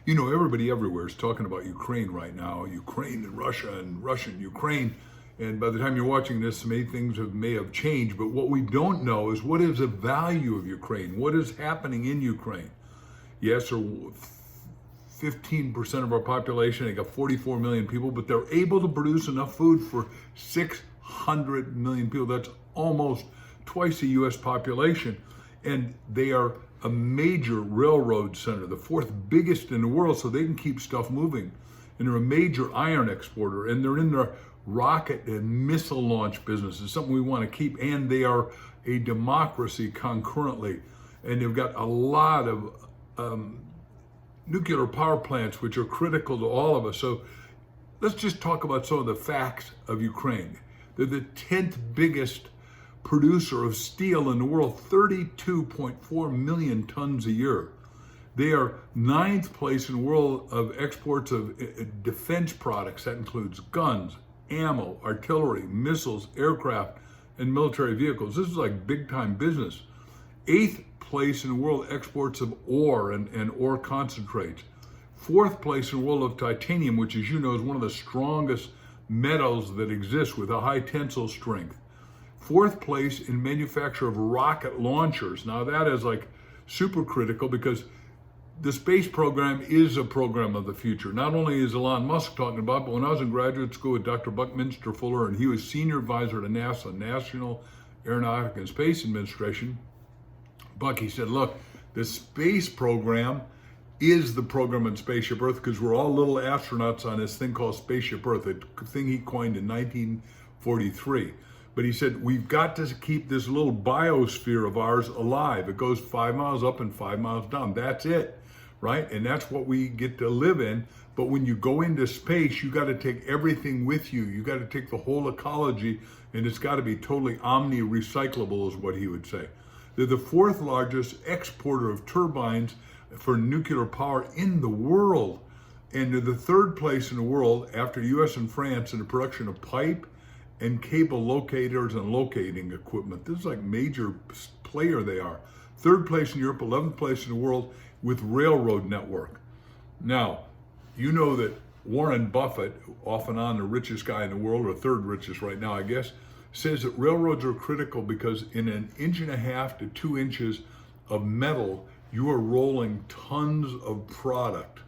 You know, everybody everywhere is talking about Ukraine right now, Ukraine and Russia and Ukraine. And by the time you're watching this, may have changed. But what we don't know is what is the value of Ukraine? What is happening in Ukraine? Yes, or 15% of our population, they got 44 million people, but they're able to produce enough food for 600 million people. That's almost twice the US population. And they are a major railroad center, the fourth biggest in the world, so they can keep stuff moving. And they're a major iron exporter, and they're in the rocket and missile launch business. It's something we want to keep, and they are a democracy concurrently. And they've got a lot of nuclear power plants, which are critical to all of us. So let's just talk about some of the facts of Ukraine. They're the 10th biggest producer of steel in the world, 32.4 million tons a year. They are 9th place in the world of exports of defense products. That includes guns, ammo, artillery, missiles, aircraft, and military vehicles. This is like big time business. 8th place in the world exports of ore and ore concentrates. 4th place in the world of titanium, which, as you know, is one of the strongest metals that exists with a high tensile strength. 4th place in manufacture of rocket launchers. Now that is like super critical because the space program is a program of the future. Not only is Elon Musk talking about, but when I was in graduate school with Dr. Buckminster Fuller, and he was senior advisor to NASA, National Aeronautic and Space Administration, Buck, he said, look, the space program is the program on Spaceship Earth because we're all little astronauts on this thing called Spaceship Earth, a thing he coined in 1943. But he said, we've got to keep this little biosphere of ours alive. It goes 5 miles up and 5 miles down. That's it, right? And that's what we get to live in. But when you go into space, you got to take everything with you. You got to take the whole ecology, and it's got to be totally omni-recyclable is what he would say. They're the 4th largest exporter of turbines for nuclear power in the world. And they're the 3rd place in the world after US and France in the production of pipe and cable locators and locating equipment. This is like major player they are. 3rd place in Europe, 11th place in the world with railroad network. Now, you know that Warren Buffett, off and on the richest guy in the world, or 3rd richest right now, I guess, says that railroads are critical because in 1.5 to 2 inches of metal, you are rolling tons of product.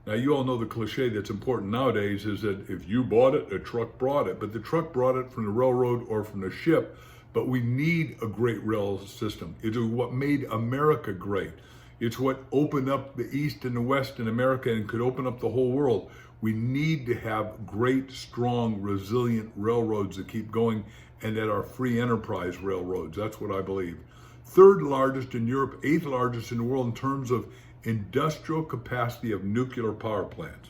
Now, you all know the cliche that's important nowadays is that if you bought it, a truck brought it. But the truck brought it from the railroad or from the ship. But we need a great rail system. It is what made America great. It's what opened up the East and the West in America and could open up the whole world. We need to have great, strong, resilient railroads that keep going and that are free enterprise railroads. That's what I believe. 3rd largest in Europe, 8th largest in the world in terms of industrial capacity of nuclear power plants.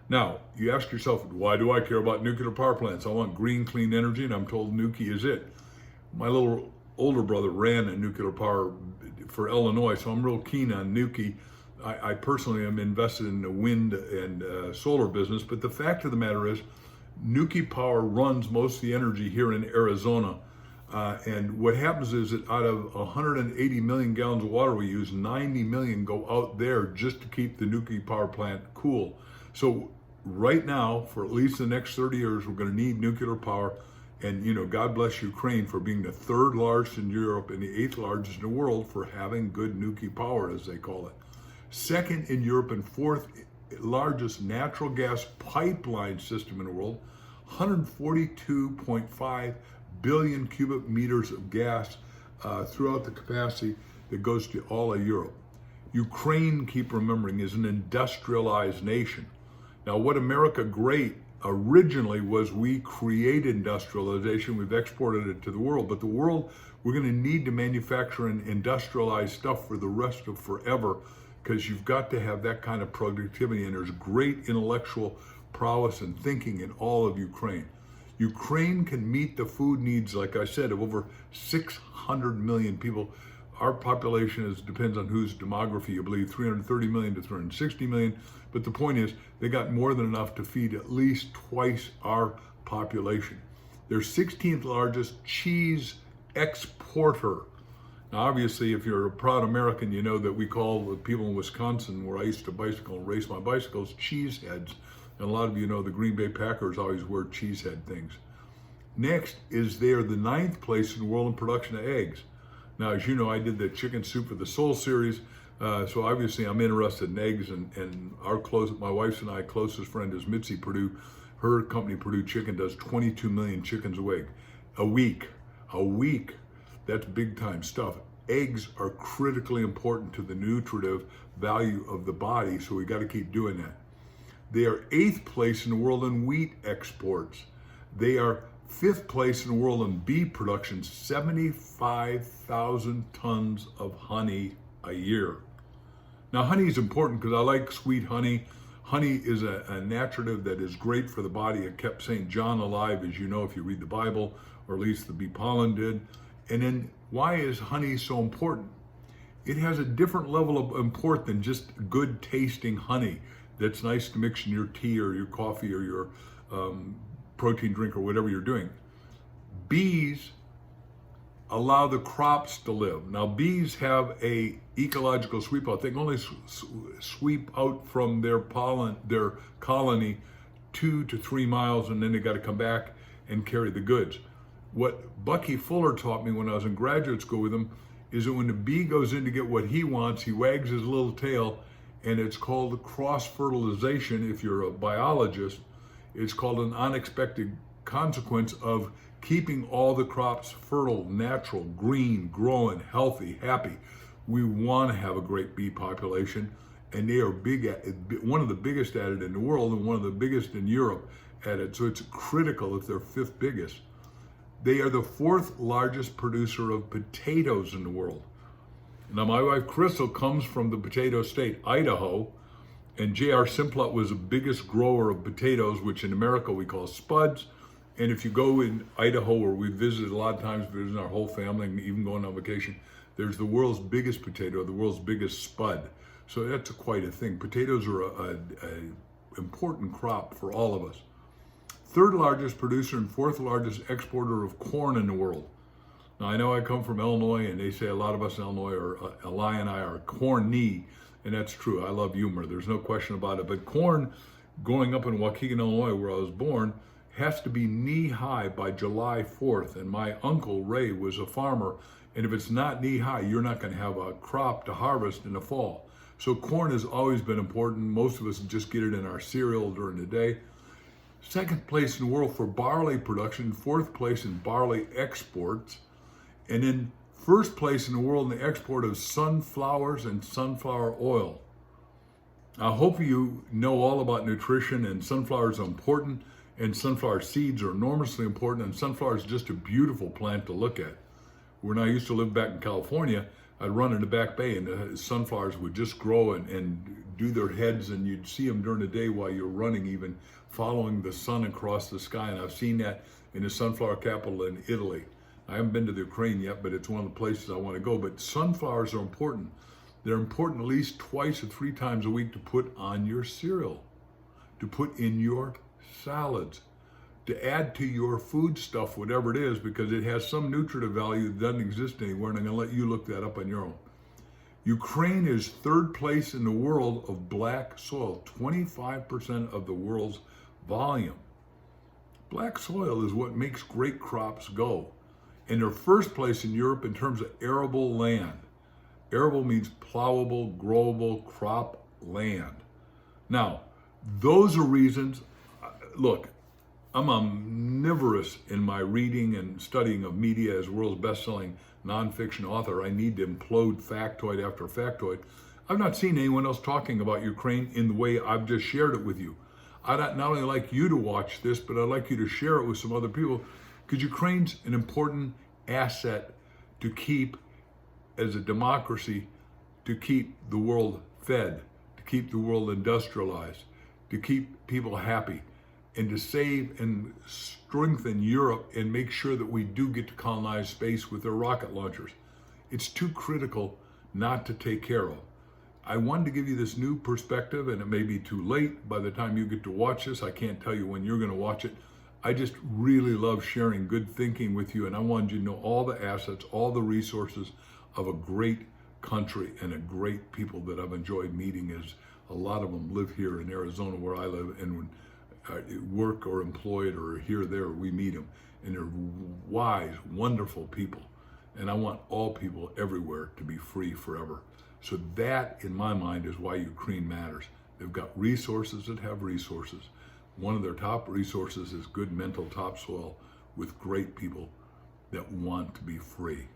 Now, you ask yourself, why do I care about nuclear power plants? I want green, clean energy, and I'm told nuke is it. My little older brother ran a nuclear power for Illinois, so I'm real keen on nuke. I personally am invested in the wind and solar business, but the fact of the matter is, nuke power runs most of the energy here in Arizona. And what happens is that out of 180 million gallons of water we use, 90 million go out there just to keep the nuclear power plant cool. So right now, for at least the next 30 years, we're going to need nuclear power. And, you know, God bless Ukraine for being the 3rd largest in Europe and the 8th largest in the world for having good nuclear power, as they call it. 2nd in Europe and 4th largest natural gas pipeline system in the world, 142.5 billion cubic meters of gas throughout the capacity that goes to all of Europe. Ukraine, keep remembering, is an industrialized nation. Now, what America great originally was we created industrialization, we've exported it to the world, but the world, we're going to need to manufacture and industrialize stuff for the rest of forever because you've got to have that kind of productivity, and there's great intellectual prowess and thinking in all of Ukraine. Ukraine can meet the food needs, like I said, of over 600 million people. Our population depends on whose demography you believe, 330 million to 360 million. But the point is, they got more than enough to feed at least twice our population. They're 16th largest cheese exporter. Now, obviously, if you're a proud American, you know that we call the people in Wisconsin, where I used to bicycle and race my bicycles, cheeseheads. And a lot of you know the Green Bay Packers always wear cheesehead things. Next is they are the 9th place in the world in production of eggs. Now, as you know, I did the Chicken Soup for the Soul series, so obviously I'm interested in eggs, and my wife's and I closest friend is Mitzi Purdue. Her company, Purdue Chicken, does 22 million chickens a week. That's big time stuff. Eggs are critically important to the nutritive value of the body, so we got to keep doing that. They are 8th place in the world in wheat exports. They are 5th place in the world in bee production, 75,000 tons of honey a year. Now, honey is important because I like sweet honey. Honey is a naturative that is great for the body. It kept St. John alive, as you know, if you read the Bible, or at least the bee pollen did. And then, why is honey so important? It has a different level of import than just good tasting honey that's nice to mix in your tea or your coffee or your protein drink or whatever you're doing. Bees allow the crops to live. Now, bees have a ecological sweep out. They can only sweep out from their colony 2 to 3 miles, and then they got to come back and carry the goods. What Bucky Fuller taught me when I was in graduate school with him is that when the bee goes in to get what he wants, he wags his little tail, and it's called cross-fertilization. If you're a biologist, it's called an unexpected consequence of keeping all the crops fertile, natural, green, growing, healthy, happy. We want to have a great bee population, and they are one of the biggest at it in the world and one of the biggest in Europe at it. So it's critical if they're 5th biggest. They are the 4th largest producer of potatoes in the world. Now, my wife Crystal comes from the potato state, Idaho, and J.R. Simplot was the biggest grower of potatoes, which in America we call spuds. And if you go in Idaho, where we visited a lot of times, visiting our whole family, and even going on vacation, there's the world's biggest potato, the world's biggest spud. So that's quite a thing. Potatoes are an important crop for all of us. 3rd largest producer and 4th largest exporter of corn in the world. Now, I know I come from Illinois, and they say a lot of us in Illinois, Eli and I, are corny, and that's true. I love humor. There's no question about it. But corn, growing up in Waukegan, Illinois, where I was born, has to be knee-high by July 4th. And my uncle, Ray, was a farmer, and if it's not knee-high, you're not going to have a crop to harvest in the fall. So corn has always been important. Most of us just get it in our cereal during the day. 2nd place in the world for barley production, 4th place in barley exports, and then 1st place in the world in the export of sunflowers and sunflower oil. I hope you know all about nutrition, and sunflowers are important, and sunflower seeds are enormously important, and sunflower is just a beautiful plant to look at. When I used to live back in California, I'd run in the back bay, and the sunflowers would just grow and do their heads, and you'd see them during the day while you're running, even following the sun across the sky. And I've seen that in the sunflower capital in Italy. I haven't been to the Ukraine yet, but it's one of the places I want to go. But sunflowers are important. They're important at least 2 or 3 times a week to put on your cereal, to put in your salads, to add to your food stuff, whatever it is, because it has some nutritive value that doesn't exist anywhere, and I'm going to let you look that up on your own. Ukraine is 3rd place in the world of black soil, 25% of the world's volume. Black soil is what makes great crops go. And they're 1st place in Europe in terms of arable land. Arable means plowable, growable, crop land. Now, those are reasons. Look, I'm omnivorous in my reading and studying of media as world's best-selling nonfiction author. I need to implode factoid after factoid. I've not seen anyone else talking about Ukraine in the way I've just shared it with you. I'd not only like you to watch this, but I'd like you to share it with some other people, because Ukraine's an important asset to keep as a democracy, to keep the world fed, to keep the world industrialized, to keep people happy, and to save and strengthen Europe and make sure that we do get to colonize space with their rocket launchers. It's too critical not to take care of. I wanted to give you this new perspective, and it may be too late by the time you get to watch this. I can't tell you when you're going to watch it. I just really love sharing good thinking with you, and I wanted you to know all the assets, all the resources of a great country and a great people that I've enjoyed meeting is a lot of them live here in Arizona where I live, and when work or employed or here or there, we meet them, and they're wise, wonderful people. And I want all people everywhere to be free forever. So that, in my mind, is why Ukraine matters. They've got resources that have resources. One of their top resources is good mental topsoil with great people that want to be free.